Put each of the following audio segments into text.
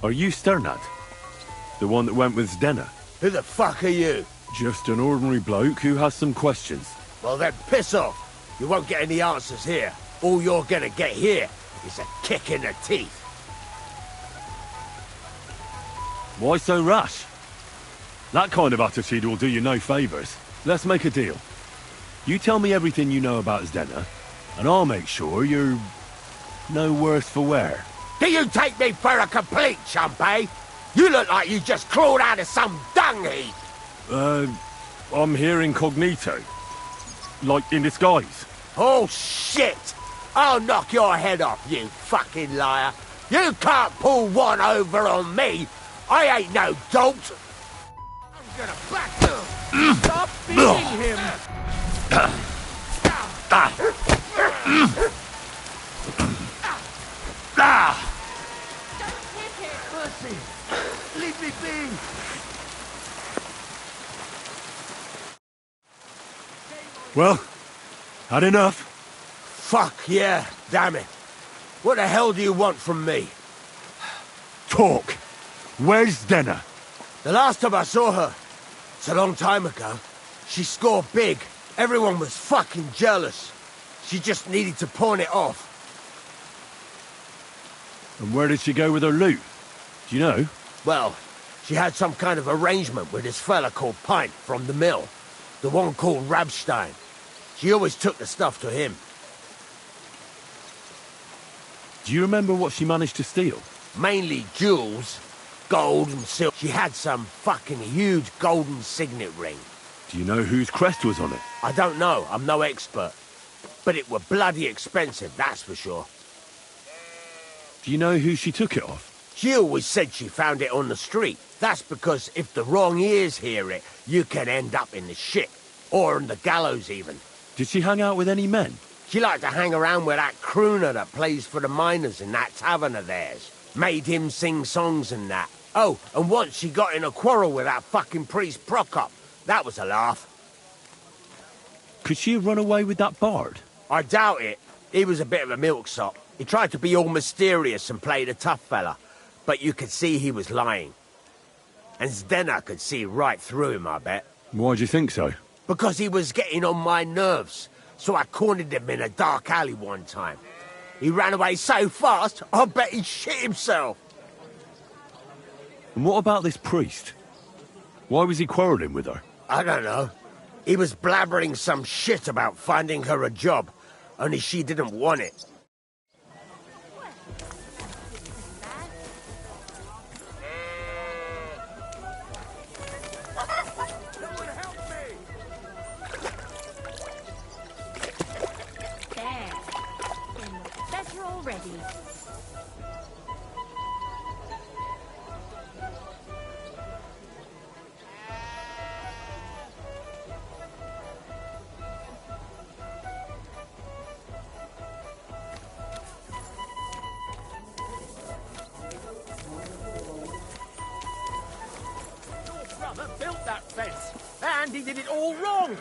Are you Sternad? The one that went with Zdena? Who the fuck are you? Just an ordinary bloke who has some questions. Well then, piss off. You won't get any answers here. All you're gonna get here is a kick in the teeth. Why so rash? That kind of attitude will do you no favours. Let's make a deal. You tell me everything you know about Zdena, and I'll make sure you're no worse for wear. Do you take me for a complete chump, eh? You look like you just crawled out of some dung heap. I'm here incognito. Like, in disguise. Oh, shit! I'll knock your head off, you fucking liar. You can't pull one over on me. I ain't no dolt. I'm gonna back you. Stop beating him. Don't hit him. Mercy. Leave me be. Well, had enough? Fuck yeah, damn it. What the hell do you want from me? Talk. Where's Zdena? The last time I saw her, it's a long time ago. She scored big. Everyone was fucking jealous. She just needed to pawn it off. And where did she go with her loot? Do you know? Well, she had some kind of arrangement with this fella called Pint from the mill. The one called Rabstein. She always took the stuff to him. Do you remember what she managed to steal? Mainly jewels, gold and silver. She had some fucking huge golden signet ring. Do you know whose crest was on it? I don't know, I'm no expert. But it were bloody expensive, that's for sure. Do you know who she took it off? She always said she found it on the street. That's because if the wrong ears hear it, you can end up in the shit. Or on the gallows even. Did she hang out with any men? She liked to hang around with that crooner that plays for the miners in that tavern of theirs. Made him sing songs and that. Oh, and once she got in a quarrel with that fucking priest Prokop. That was a laugh. Could she have run away with that bard? I doubt it. He was a bit of a milksop. He tried to be all mysterious and play the tough fella. But you could see he was lying. And Zdena could see right through him, I bet. Why do you think so? Because he was getting on my nerves. So I cornered him in a dark alley one time. He ran away so fast, I bet he shit himself. And what about this priest? Why was he quarrelling with her? I don't know. He was blabbering some shit about finding her a job, only she didn't want it. There. Feeling better already. Built that fence, and he did it all wrong.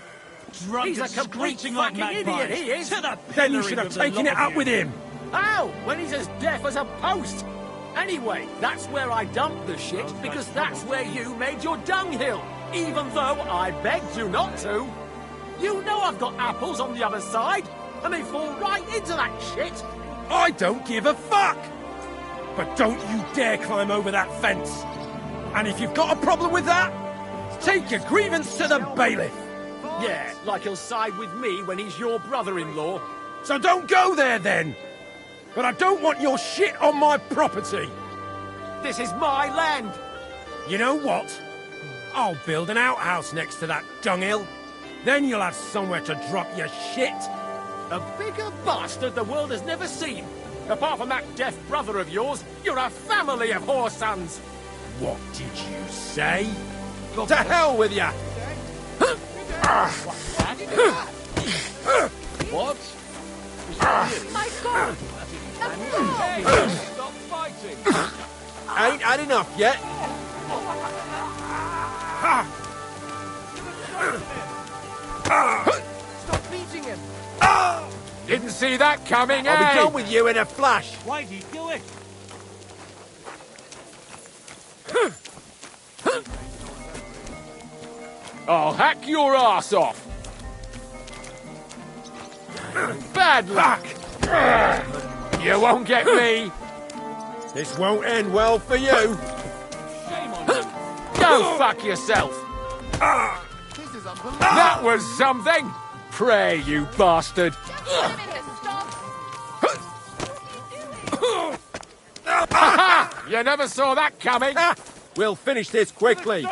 Drunk He's and a complete screeching like fucking magpies. idiot, he is. To the Then you pillory should have with the taken lot it of up you. with him. How? When he's as deaf as a post. Anyway, that's where I dumped the shit, because that's where you made your dunghill, even though I begged you not to. You know I've got apples on the other side, and they fall right into that shit. I don't give a fuck! But don't you dare climb over that fence. And if you've got a problem with that, take your grievance to the bailiff. Yeah, like he'll side with me when he's your brother-in-law. So don't go there then. But I don't want your shit on my property. This is my land. You know what? I'll build an outhouse next to that dunghill. Then you'll have somewhere to drop your shit. A bigger bastard the world has never seen. Apart from that deaf brother of yours, you're a family of whore sons. What did you say? To hell with ya! What? My God! Stop fighting! Ain't had enough yet. Stop beating him! Didn't see that coming, I'll eh? be done with you in a flash. Why'd he do it? I'll hack your ass off. Bad luck. You won't get me. This won't end well for you. Shame on you. Go fuck yourself. This is unbelievable. That was something. Pray, you bastard. You never saw that coming. We'll finish this quickly.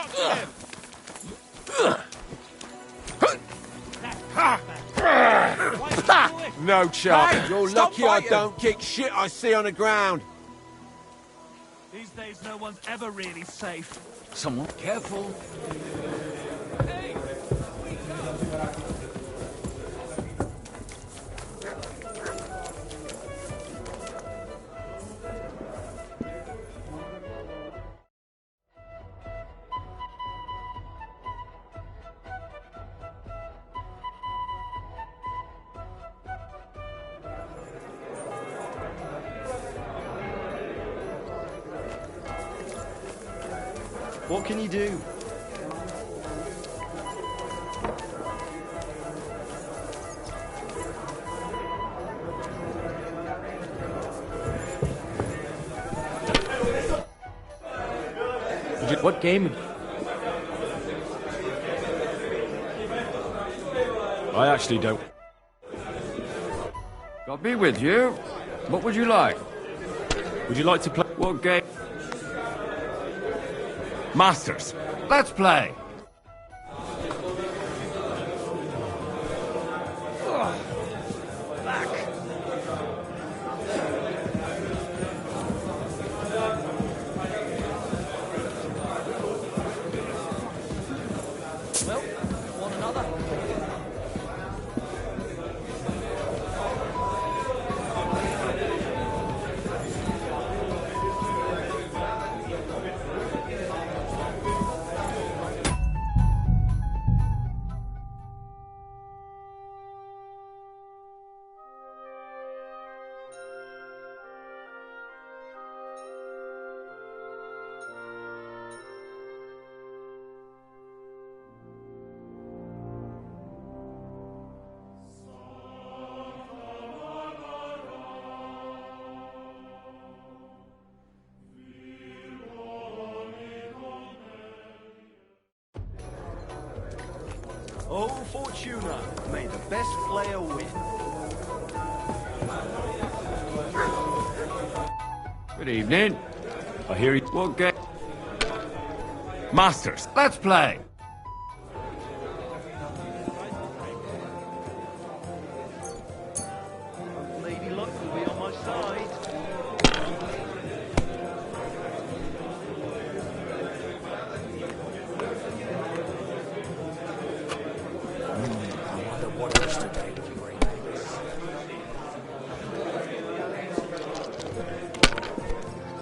No chance. You're lucky I don't kick shit I see on the ground. These days, no one's ever really safe. Someone careful. What can you do? What game? I actually don't. I'll be with you. What would you like? Would you like to play? What game? Masters. Let's play. Well, one another. Oh, Fortuna, may the best player win. Good evening. I hear you. What game? Masters. Let's play. Lady Luck will be on my side.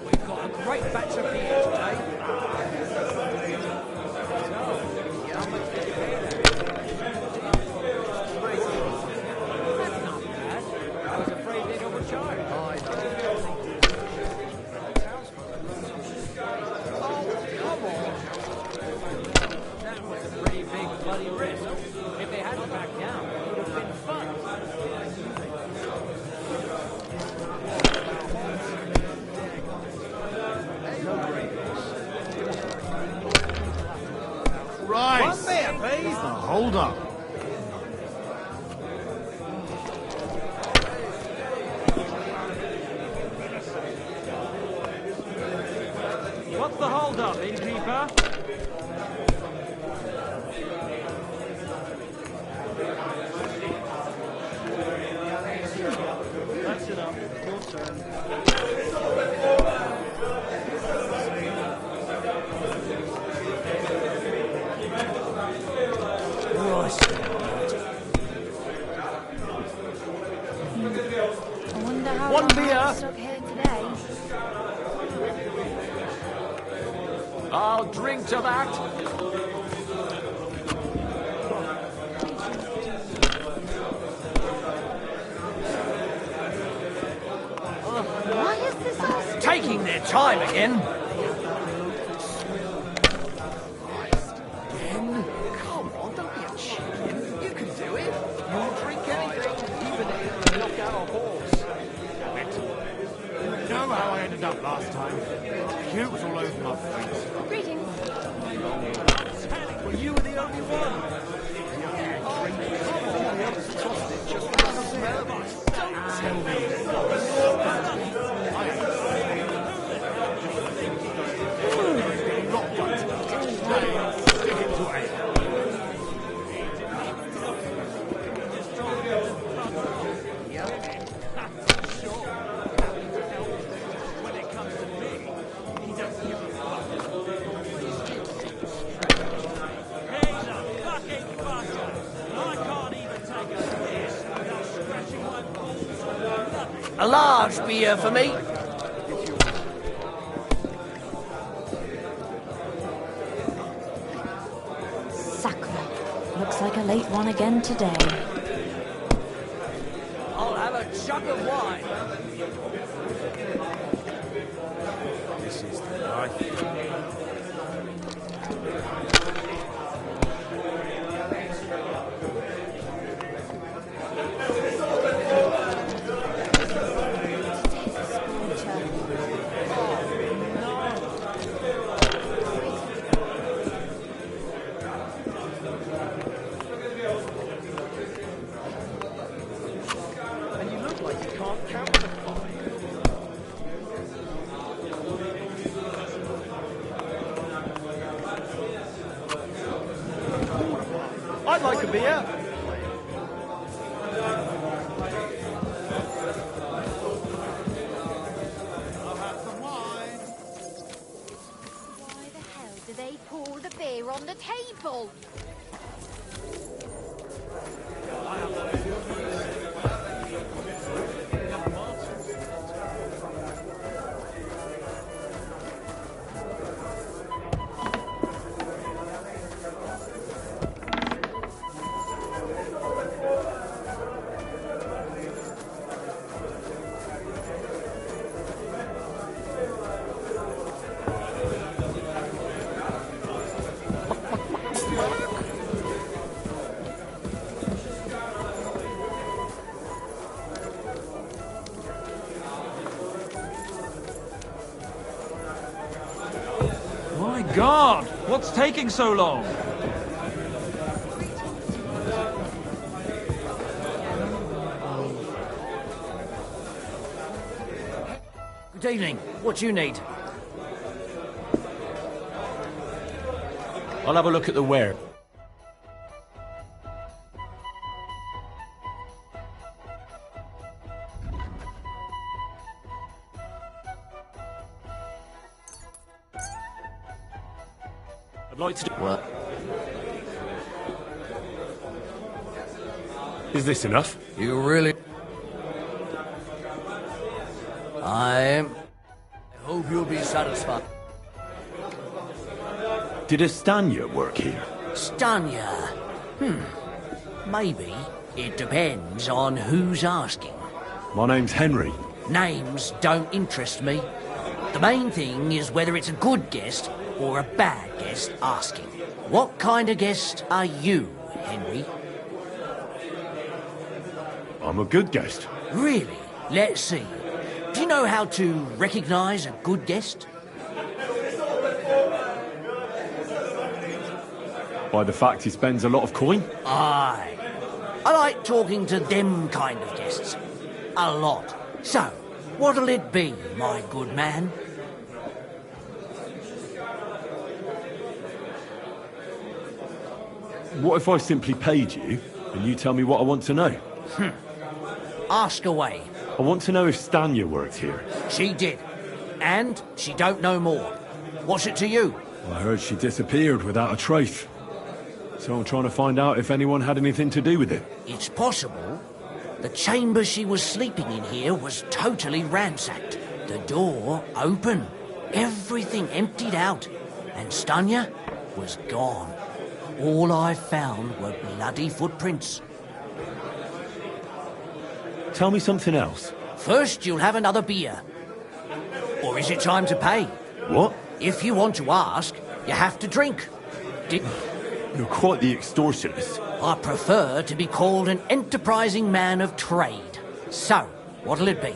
We've got a great batch of beer today. That's not bad. I was afraid they'd overcharge. Come on. That was a pretty big bloody risk. If they hadn't backed down, it would have been fun. Right. One beer, please. Hold up. What's the hold up, innkeeper? That's enough. Your turn. I wonder how One long beer. I'm stuck here today. I'll drink to that. Why is this all Taking their time again. Come turned up last time. Puke was all over my face. Greetings. Well, you were the only one. A large beer for me. Sacre. Looks like a late one again today. I'll have a jug of wine. This is the life. And you look like you can't count to 5. I'd like a beer. Why the hell do they pour the beer on the table? My God! What's taking so long? Good evening. What do you need? I'll have a look at the ware. I'd like to do... What? Is this enough? You really... I hope you'll be satisfied. Did a Stanya work here? Stanya? Maybe. It depends on who's asking. My name's Henry. Names don't interest me. The main thing is whether it's a good guest or a bad guest asking. What kind of guest are you, Henry? I'm a good guest. Really? Let's see. Do you know how to recognise a good guest? By the fact he spends a lot of coin? Aye. I like talking to them kind of guests. A lot. So, what'll it be, my good man? What if I simply paid you and you tell me what I want to know? Ask away. I want to know if Stanya worked here. She did. And she don't know more. What's it to you? I heard she disappeared without a trace. So I'm trying to find out if anyone had anything to do with it. It's possible. The chamber she was sleeping in here was totally ransacked. The door open. Everything emptied out. And Stanya was gone. All I found were bloody footprints. Tell me something else. First, you'll have another beer. Or is it time to pay? What? If you want to ask, you have to drink. You're quite the extortionist. I prefer to be called an enterprising man of trade. So, what'll it be?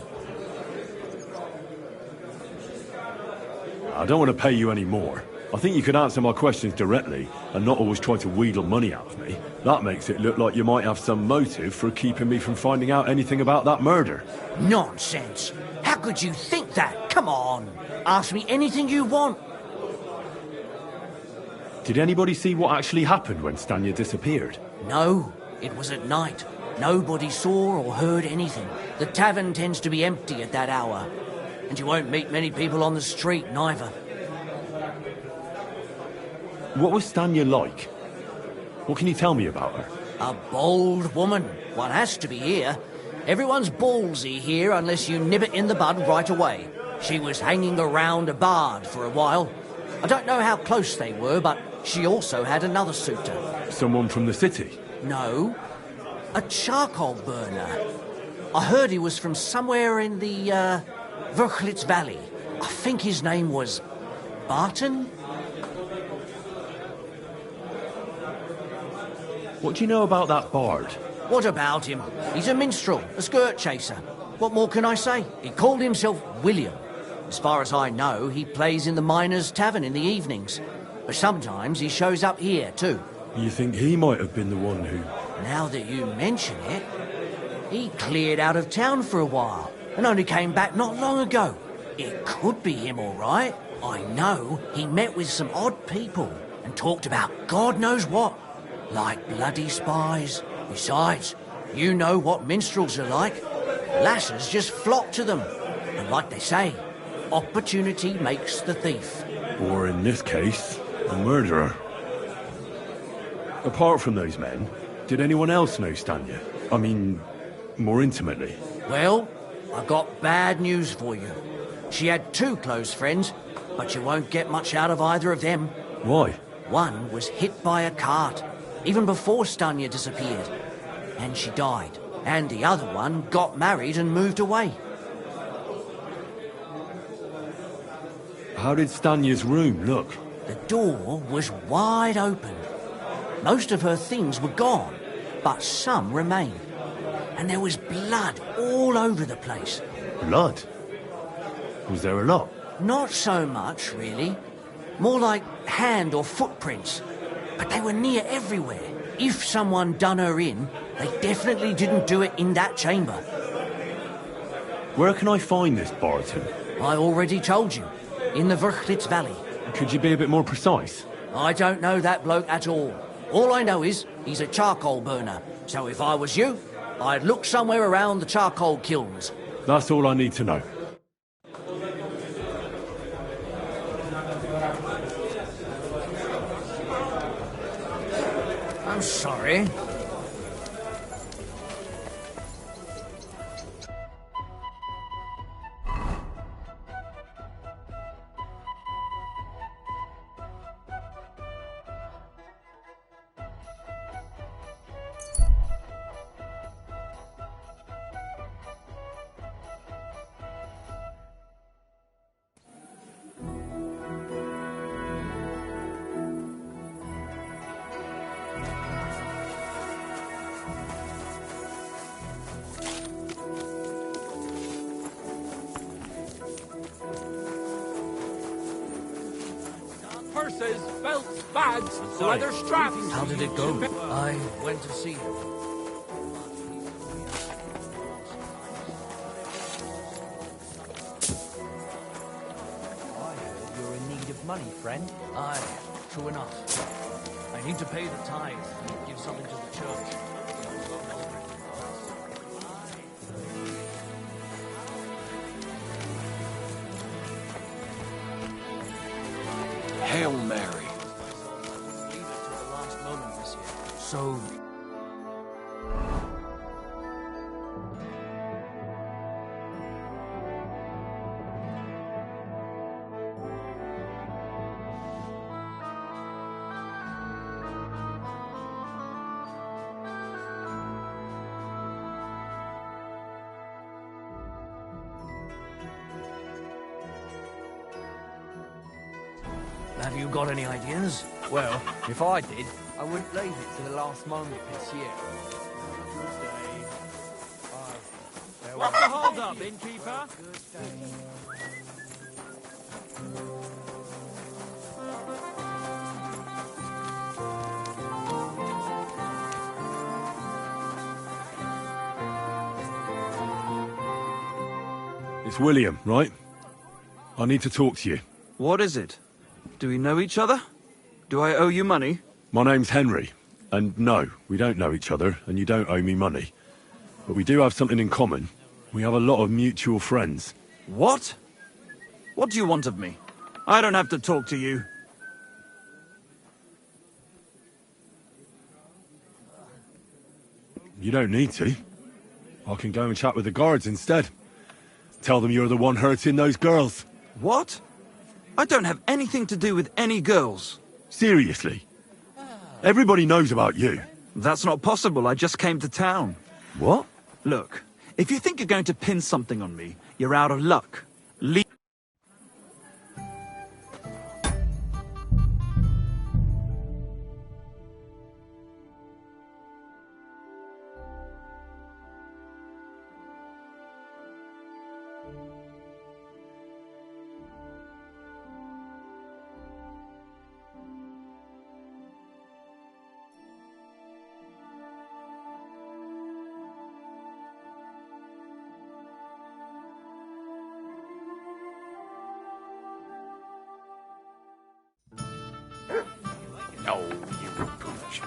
I don't want to pay you any more. I think you could answer my questions directly and not always try to wheedle money out of me. That makes it look like you might have some motive for keeping me from finding out anything about that murder. Nonsense. How could you think that? Come on. Ask me anything you want. Did anybody see what actually happened when Stanya disappeared? No, it was at night. Nobody saw or heard anything. The tavern tends to be empty at that hour. And you won't meet many people on the street, neither. What was Stanya like? What can you tell me about her? A bold woman. One has to be here. Everyone's ballsy here unless you nib it in the bud right away. She was hanging around a bard for a while. I don't know how close they were, but she also had another suitor. Someone from the city? No, a charcoal burner. I heard he was from somewhere in the, Verchlitz Valley. I think his name was Barton? What do you know about that bard? What about him? He's a minstrel, a skirt chaser. What more can I say? He called himself William. As far as I know, he plays in the Miners' Tavern in the evenings. But sometimes he shows up here, too. You think he might have been the one who... Now that you mention it, he cleared out of town for a while and only came back not long ago. It could be him, all right. I know he met with some odd people and talked about God knows what, like bloody spies. Besides, you know what minstrels are like. Lasses just flock to them. And like they say, opportunity makes the thief. Or in this case, a murderer. Apart from those men, did anyone else know Stanya? I mean, more intimately. Well, I've got bad news for you. She had two close friends, but you won't get much out of either of them. Why? One was hit by a cart, even before Stanya disappeared, and she died. And the other one got married and moved away. How did Stanya's room look? The door was wide open. Most of her things were gone, but some remained. And there was blood all over the place. Blood? Was there a lot? Not so much, really. More like hand or footprints. But they were near everywhere. If someone done her in, they definitely didn't do it in that chamber. Where can I find this Barton? I already told you. In the Verchlitz Valley. Could you be a bit more precise? I don't know that bloke at all. All I know is he's a charcoal burner. So if I was you, I'd look somewhere around the charcoal kilns. That's all I need to know. I'm sorry. Purses, belts, bags, leather straps. How did it go? I went to see him. I heard you're in need of money, friend. Aye, true enough. I need to pay the tithe and give something to the church. Hail Mary. Leave it to the last moment this year. So... Have you got any ideas? Well, if I did, I wouldn't leave it to the last moment this year. What's the hold up, innkeeper? It's William, right? I need to talk to you. What is it? Do we know each other? Do I owe you money? My name's Henry, and no, we don't know each other, and you don't owe me money. But we do have something in common. We have a lot of mutual friends. What? What do you want of me? I don't have to talk to you. You don't need to. I can go and chat with the guards instead. Tell them you're the one hurting those girls. What? I don't have anything to do with any girls. Seriously? Everybody knows about you. That's not possible. I just came to town. What? Look, if you think you're going to pin something on me, you're out of luck. Leave. Oh, you pooch.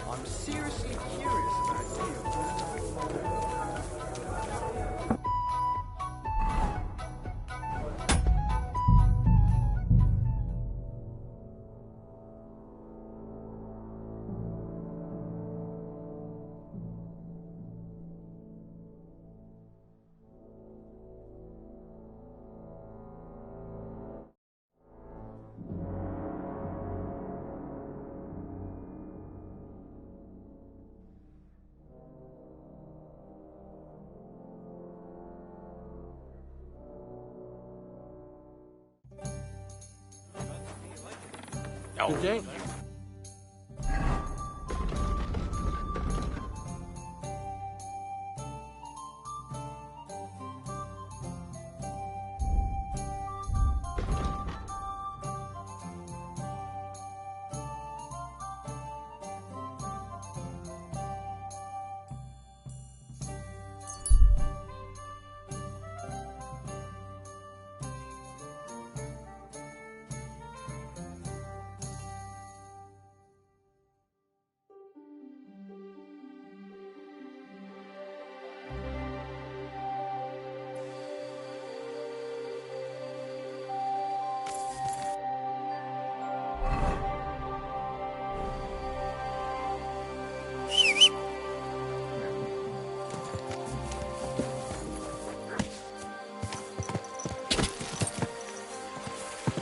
I'm seriously curious about you. Oh, day.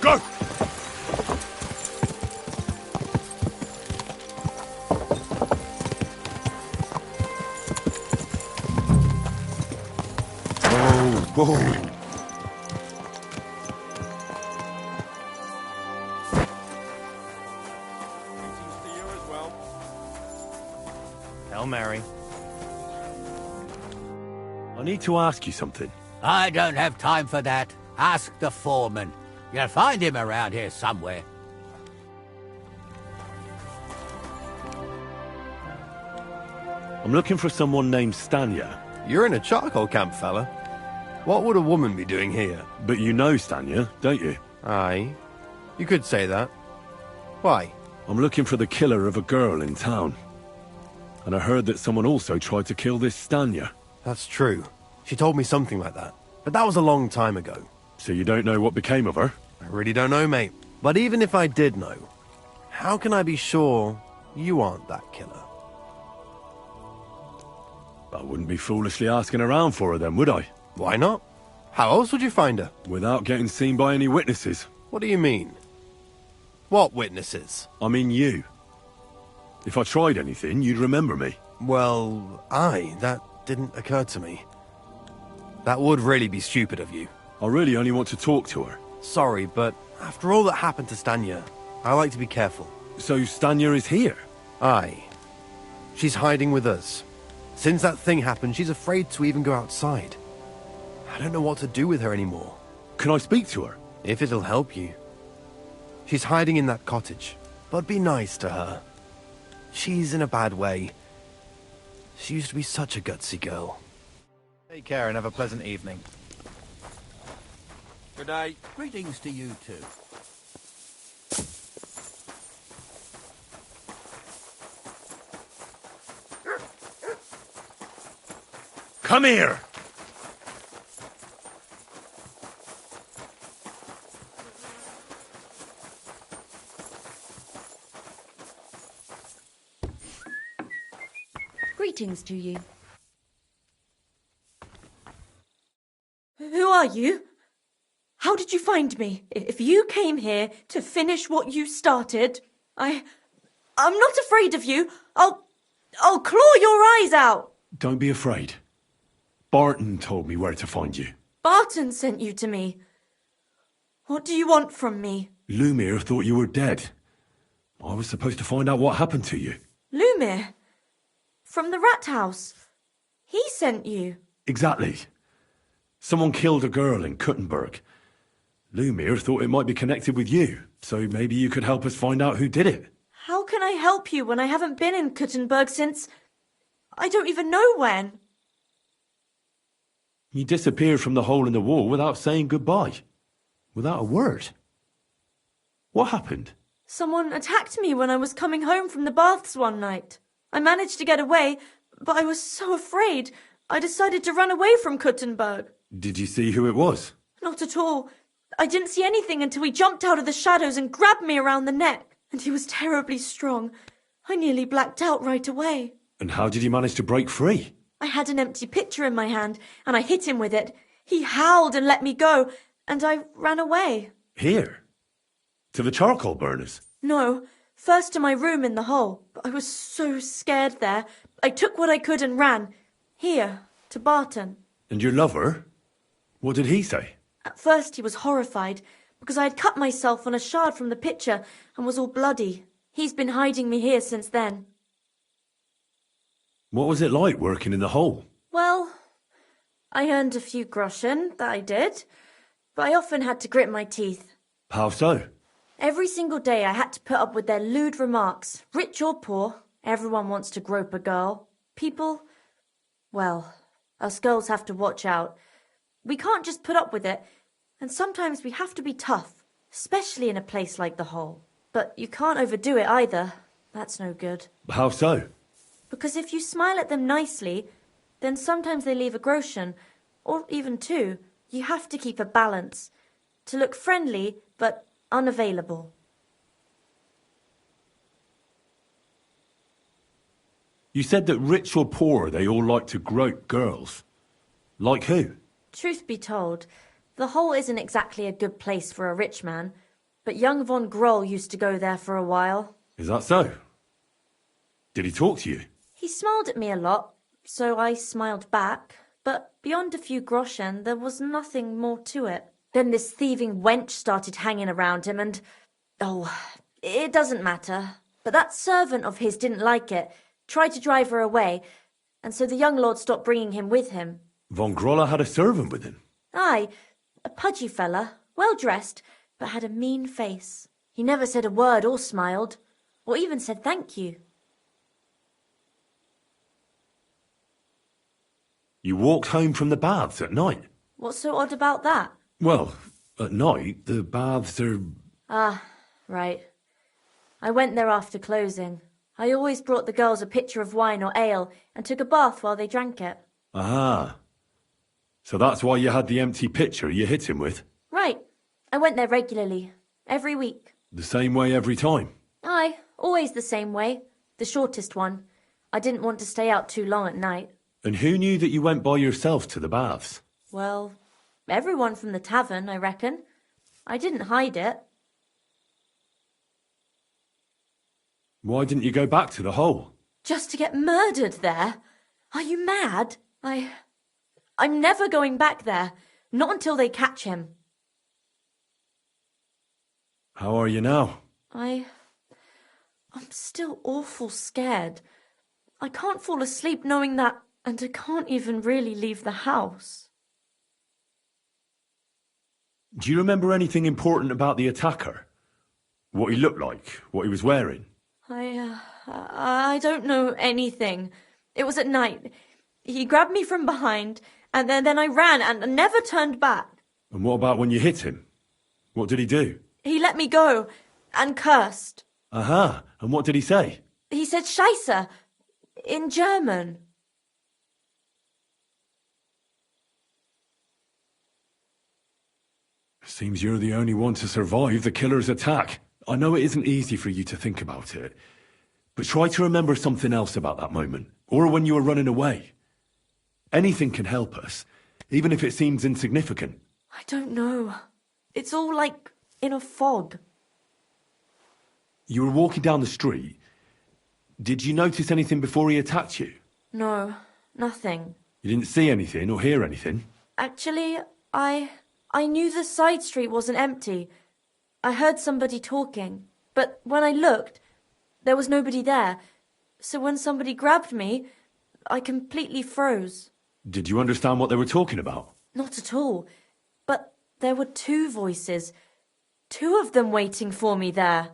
Go! Whoa! Hail Mary. I need to ask you something. I don't have time for that. Ask the foreman. You'll find him around here somewhere. I'm looking for someone named Stanya. You're in a charcoal camp, fella. What would a woman be doing here? But you know Stanya, don't you? Aye. You could say that. Why? I'm looking for the killer of a girl in town. And I heard that someone also tried to kill this Stanya. That's true. She told me something like that. But that was a long time ago. So you don't know what became of her? I really don't know, mate. But even if I did know, how can I be sure you aren't that killer? I wouldn't be foolishly asking around for her then, would I? Why not? How else would you find her? Without getting seen by any witnesses. What do you mean? What witnesses? I mean you. If I tried anything, you'd remember me. Well, that didn't occur to me. That would really be stupid of you. I really only want to talk to her. Sorry, but after all that happened to Stanya, I like to be careful. So Stanya is here? Aye. She's hiding with us. Since that thing happened, she's afraid to even go outside. I don't know what to do with her anymore. Can I speak to her? If it'll help you. She's hiding in that cottage, but be nice to her. She's in a bad way. She used to be such a gutsy girl. Take care and have a pleasant evening. Good day. Greetings to you too. Come here! Greetings to you. Who are you? How did you find me? If you came here to finish what you started, I'm not afraid of you. I'll claw your eyes out. Don't be afraid. Barton told me where to find you. Barton sent you to me. What do you want from me? Lumir thought you were dead. I was supposed to find out what happened to you. Lumir? From the rat house? He sent you? Exactly. Someone killed a girl in Kuttenberg. Lumir thought it might be connected with you, so maybe you could help us find out who did it. How can I help you when I haven't been in Kuttenberg since... I don't even know when. You disappeared from the hole in the wall without saying goodbye. Without a word. What happened? Someone attacked me when I was coming home from the baths one night. I managed to get away, but I was so afraid. I decided to run away from Kuttenberg. Did you see who it was? Not at all. I didn't see anything until he jumped out of the shadows and grabbed me around the neck. And he was terribly strong. I nearly blacked out right away. And how did you manage to break free? I had an empty pitcher in my hand, and I hit him with it. He howled and let me go, and I ran away. Here? To the charcoal burners? No, first to my room in the hole. But I was so scared there. I took what I could and ran. Here, to Barton. And your lover? What did he say? At first he was horrified, because I had cut myself on a shard from the pitcher and was all bloody. He's been hiding me here since then. What was it like working in the hole? Well, I earned a few groschen, that I did, but I often had to grit my teeth. How so? Every single day I had to put up with their lewd remarks. Rich or poor, everyone wants to grope a girl. People, well, us girls have to watch out. We can't just put up with it, and sometimes we have to be tough, especially in a place like the hole. But you can't overdo it either. That's no good. How so? Because if you smile at them nicely, then sometimes they leave a groschen, or even two. You have to keep a balance. To look friendly, but unavailable. You said that rich or poor, they all like to grope girls. Like who? Truth be told, the hole isn't exactly a good place for a rich man, but young von Groll used to go there for a while. Is that so? Did he talk to you? He smiled at me a lot, so I smiled back, but beyond a few groschen, there was nothing more to it. Then this thieving wench started hanging around him and... Oh, it doesn't matter. But that servant of his didn't like it, tried to drive her away, and so the young lord stopped bringing him with him. Von Grolla had a servant with him? Aye, a pudgy fella, well-dressed, but had a mean face. He never said a word or smiled, or even said thank you. You walked home from the baths at night? What's so odd about that? Well, at night, the baths are... Ah, right. I went there after closing. I always brought the girls a pitcher of wine or ale and took a bath while they drank it. Ah. So that's why you had the empty pitcher you hit him with? Right. I went there regularly. Every week. The same way every time? Aye, always the same way. The shortest one. I didn't want to stay out too long at night. And who knew that you went by yourself to the baths? Well, everyone from the tavern, I reckon. I didn't hide it. Why didn't you go back to the hole? Just to get murdered there? Are you mad? I'm never going back there. Not until they catch him. How are you now? I'm still awful scared. I can't fall asleep knowing that, and I can't even really leave the house. Do you remember anything important about the attacker? What he looked like? What he was wearing? I don't know anything. It was at night. He grabbed me from behind, and then I ran and never turned back. And what about when you hit him? What did he do? He let me go and cursed. Aha, and what did he say? He said Scheisse in German. Seems you're the only one to survive the killer's attack. I know it isn't easy for you to think about it, but try to remember something else about that moment, or when you were running away. Anything can help us, even if it seems insignificant. I don't know. It's all like in a fog. You were walking down the street. Did you notice anything before he attacked you? No, nothing. You didn't see anything or hear anything? Actually, I knew the side street wasn't empty. I heard somebody talking, but when I looked, there was nobody there. So when somebody grabbed me, I completely froze. Did you understand what they were talking about? Not at all. But there were two voices. Two of them waiting for me there.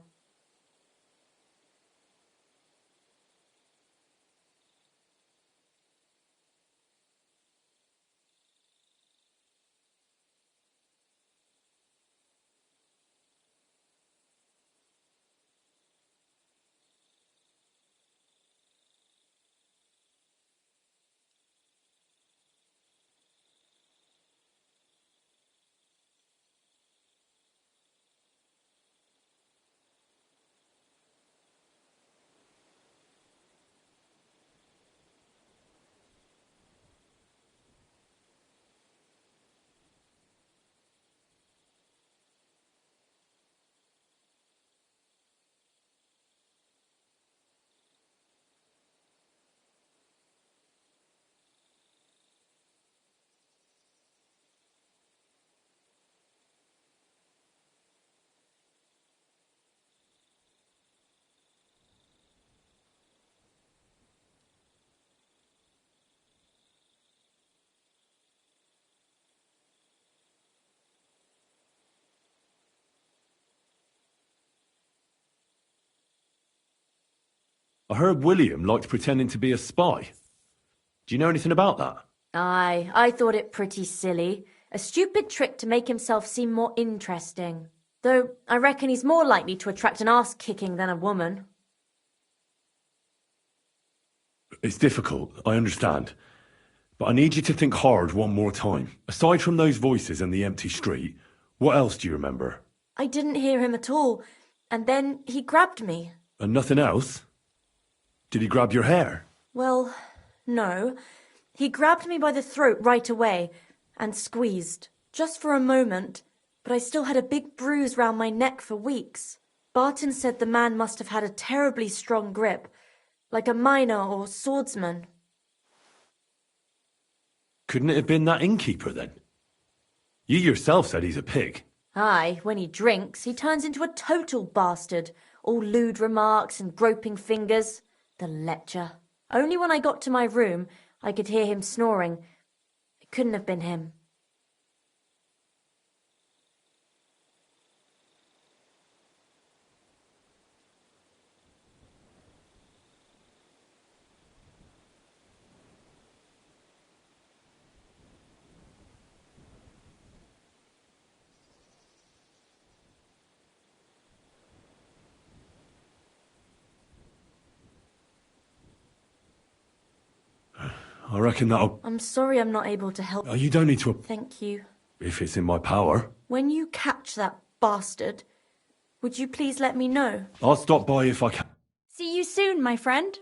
I heard William liked pretending to be a spy. Do you know anything about that? I thought it pretty silly. A stupid trick to make himself seem more interesting. Though I reckon he's more likely to attract an ass-kicking than a woman. It's difficult, I understand. But I need you to think hard one more time. Aside from those voices and the empty street, what else do you remember? I didn't hear him at all, and then he grabbed me. And nothing else? Did he grab your hair? Well, no. He grabbed me by the throat right away and squeezed, just for a moment, but I still had a big bruise round my neck for weeks. Barton said the man must have had a terribly strong grip, like a miner or swordsman. Couldn't it have been that innkeeper then? You yourself said he's a pig. Aye, when he drinks, he turns into a total bastard, all lewd remarks and groping fingers. The lecher. Only when I got to my room, I could hear him snoring. It couldn't have been him. I reckon that'll... I'm sorry I'm not able to help. Oh, you don't need to... Thank you. If it's in my power. When you catch that bastard, would you please let me know? I'll stop by if I can. See you soon, my friend.